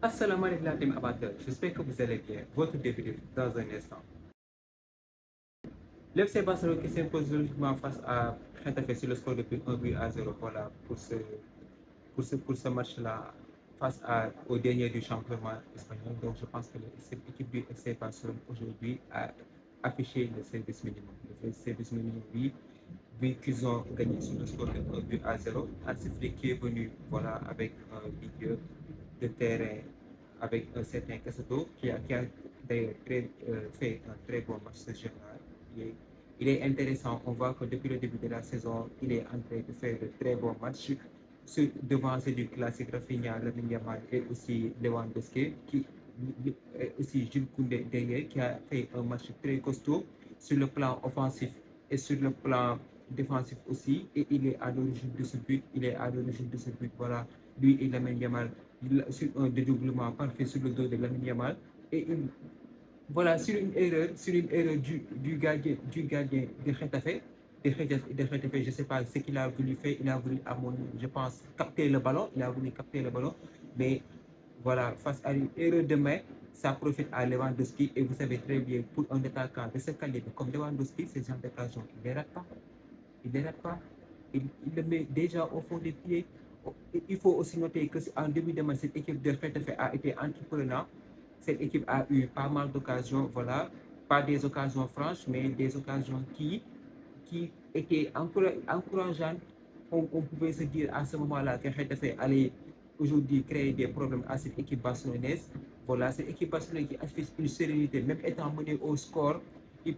Assalamu alaikum la team amateur, j'espère que vous allez bien. Votre débrief dans un instant. L'FC Barcelone qui s'impose logiquement face à Getafe sur le score depuis 1 but à 0 voilà, pour ce match-là face au dernier du championnat espagnol. Donc je pense que cette équipe du FC Barcelone aujourd'hui a affiché le service minimum. Le service minimum, oui, vu qu'ils ont gagné sur le score de 1 but à 0. Hansi Flick qui est venu voilà, avec un milieu de terrain avec un certain Casato qui a d'ailleurs fait un très bon match ce jeune-là. Il est intéressant, on voit que depuis le début de la saison, il est en train de faire de très bons matchs. Devant c'est du classique Rafinha, Lamine Yamal et aussi Lewandowski, et aussi Jules Koundé derrière, qui a fait un match très costaud sur le plan offensif et sur le plan défensif aussi. Et il est à l'origine de ce but. Il est à l'origine de ce but. Voilà, lui et Lamine Yamal, sur un dédoublement parfait sur le dos de Lamine Yamal. Et voilà, sur une erreur du gardien de Getafe, je ne sais pas ce qu'il a voulu faire. Il a voulu, je pense, capter le ballon. Il a voulu capter le ballon. Mais voilà, face à une erreur de main, ça profite à Lewandowski. Et vous savez très bien, pour un attaquant de ce calibre comme Lewandowski, ce genre d'occasion, il ne les rate pas. Il ne rate pas. Il le met déjà au fond des pieds. Il faut aussi noter qu'en début de match, cette équipe de Getafe a été entreprenante. Cette équipe a eu pas mal d'occasions, voilà, pas des occasions franches, mais des occasions qui étaient encourageantes. On pouvait se dire à ce moment-là que Getafe allait aujourd'hui créer des problèmes à cette équipe barcelonaise. Voilà, cette équipe barcelonaise qui affiche une sérénité, même étant menée au score, ils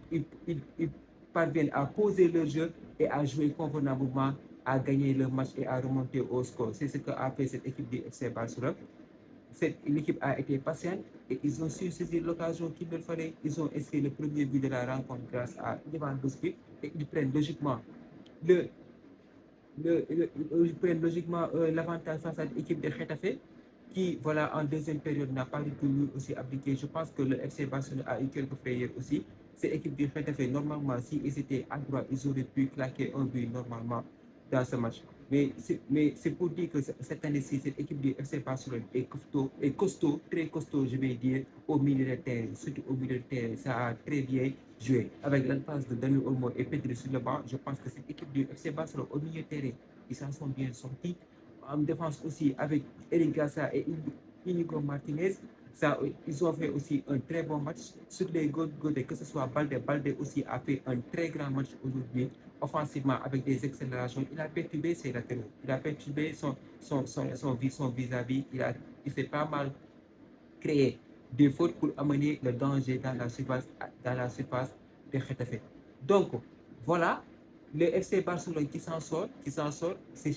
parviennent à poser leur jeu et à jouer convenablement, à gagner le match et à remonter au score. C'est ce qu'a fait cette équipe du FC Barcelone. L'équipe a été patiente et ils ont su saisir l'occasion qu'il leur fallait. Ils ont inscrit le premier but de la rencontre grâce à Lewandowski et ils prennent logiquement le, ils prennent logiquement l'avantage face à l'équipe de Getafe qui, voilà, en deuxième période n'a pas du tout lui aussi appliqué. Je pense que le FC Barcelone a eu quelques frayeurs aussi. Cette équipe de Getafe, normalement, s'ils étaient à droite, ils auraient pu claquer un but normalement dans ce match. Mais c'est pour dire que cette année-ci, cette équipe du FC Barcelone est costaud, très costaud, je vais dire, au milieu de terrain. Surtout au milieu de terrain, ça a très bien joué. Avec l'entrance de Dani Olmo et Pedri sur le banc, je pense que cette équipe du FC Barcelone au milieu de terrain, ils s'en sont bien sortis. En défense aussi, avec Eric Gassa et Inigo Martinez, ça, ils ont fait aussi un très bon match sur les côtés, que ce soit Balde aussi a fait un très grand match aujourd'hui offensivement avec des accélérations. Il a perturbé ses latéraux, il a perturbé son vis-à-vis, il s'est pas mal créé des fautes pour amener le danger dans la surface de Getafe. Donc, voilà, le FC Barcelone qui s'en sort, c'est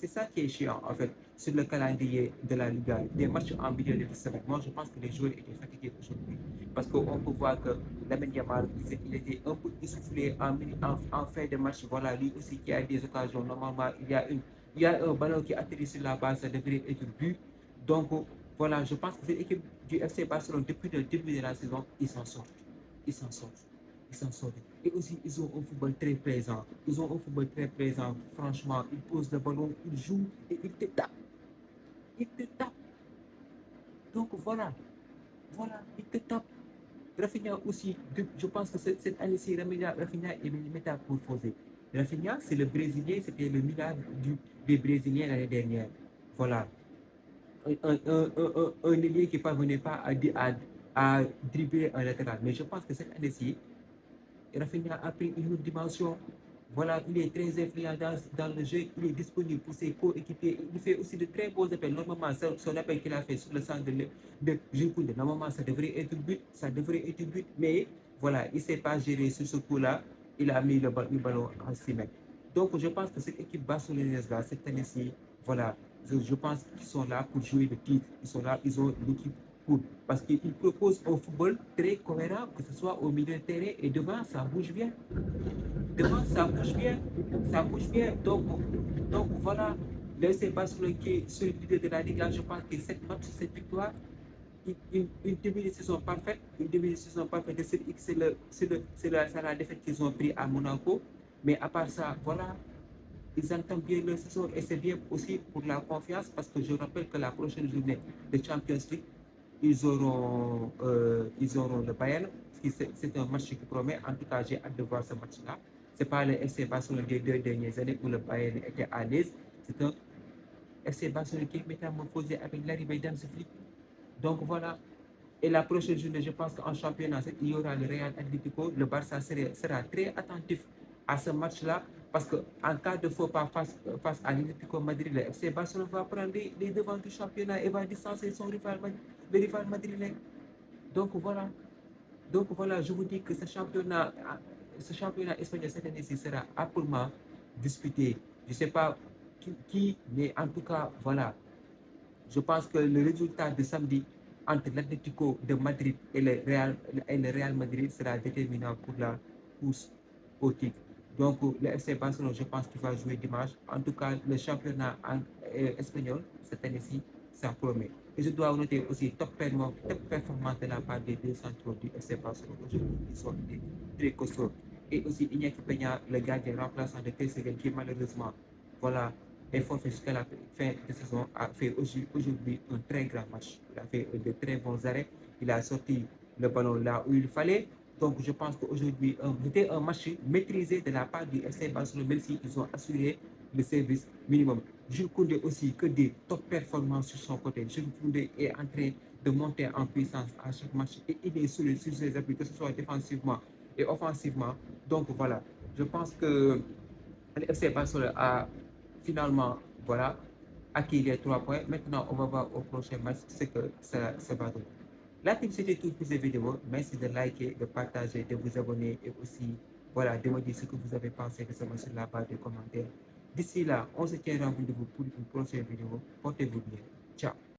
ça qui est chiant en fait sur le calendrier de la Liga. Des matchs en milieu de semaine. Moi, je pense que les joueurs étaient fatigués aujourd'hui parce qu'on peut voir que Lamine Yamal, il était un peu essoufflé en fin de match. Voilà, lui aussi qui a des occasions. Normalement, il y a un ballon qui atterrit sur la base, ça devrait être but. Donc, voilà, je pense que cette équipe du FC Barcelone, depuis le début de la saison, ils s'en sortent. Ils s'en sortent. Ils s'en sortent. Et aussi, ils ont un football très présent. Ils ont un football très présent. Franchement, ils posent le ballon, ils jouent et ils te tapent. Ils te tapent. Donc voilà, voilà, ils te tapent. Rafinha aussi, je pense que cette année-ci, Rafinha est métamorphosé. Rafinha, c'est le Brésilien, c'était le milliard des Brésiliens l'année dernière. Voilà, un ailier qui ne parvenait pas à dribbler un latéral. Mais je pense que cette année-ci, Rafinha a pris une autre dimension. Voilà, il est très influent dans le jeu, il est disponible pour ses coéquipiers. Il fait aussi de très beaux appels. Normalement, son appel qu'il a fait sur le centre de Jules Koundé, normalement, ça devrait être but, mais voilà, il ne s'est pas géré sur ce coup-là. Il a mis le ballon en 6 mètres. Donc, je pense que cette équipe barcelonaise-là, cette année-ci, voilà, je pense qu'ils sont là pour jouer le titre. Ils sont là, ils ont l'équipe parce qu'ils proposent un football très cohérent, que ce soit au milieu de terrain et devant, ça bouge bien. Devant, ça bouge bien. Ça bouge bien. Donc voilà, le FC Barcelone qui est sur le leader de la Ligue, je pense que cette match, cette victoire, une début de saison parfaite, une début de saison parfaite de cette X, c'est la défaite qu'ils ont pris à Monaco. Mais à part ça, voilà, ils entament bien leur saison et c'est bien aussi pour la confiance parce que je rappelle que la prochaine journée de Champions League, ils auront le Bayern. C'est un match qui promet. En tout cas, j'ai hâte de voir ce match-là. Ce n'est pas le FC Barcelone des 2 dernières années où le Bayern était à l'aise. C'est un FC Barcelone qui est métamorphosé avec l'arrivée d'Hansi Flick. Donc voilà. Et la prochaine journée, je pense qu'en championnat, il y aura le Real Atlético. Le Barça sera très attentif à ce match-là parce qu'en cas de faux pas face à l'Atlético Madrid, le FC Barcelone va prendre les devants du championnat et va distancer son rival, le rival madrilène. Donc voilà. Donc voilà, je vous dis que ce championnat espagnol cette année-ci sera âprement disputé. Je ne sais pas qui, mais en tout cas, voilà. Je pense que le résultat de samedi entre l'Atlético de Madrid et le Real Madrid sera déterminant pour la course au titre. Donc le FC Barcelone, je pense qu'il va jouer dimanche. En tout cas, le championnat espagnol cette année-ci, ça promet. Et je dois noter aussi top performance de la part des 2 centraux du FC Barcelone. Aujourd'hui, ils sont très costauds. Et aussi Iñaki Peña, le gardien remplaçant de Ter Stegen, qui malheureusement, voilà, est forfait jusqu'à la fin de saison, a fait aujourd'hui un très grand match. Il a fait de très bons arrêts. Il a sorti le ballon là où il fallait. Donc je pense qu'aujourd'hui, c'était un match maîtrisé de la part du FC Barcelone, même s'ils ont assuré le service minimum. Jules Koundé aussi, que des top performances sur son côté. Jules Koundé est en train de monter en puissance à chaque match et il est solide sur ses appuis, que ce soit défensivement et offensivement. Donc voilà, je pense que le FC Barcelone a finalement, voilà, acquis les 3 points. Maintenant, on va voir au prochain match ce que ça va donner. La team, c'était tout pour cette vidéo. Merci de liker, de partager, de vous abonner et aussi, voilà, de me dire ce que vous avez pensé de ce match sur la barre des commentaires. D'ici là, on se tient rendez-vous pour une prochaine vidéo. Portez-vous bien. Ciao.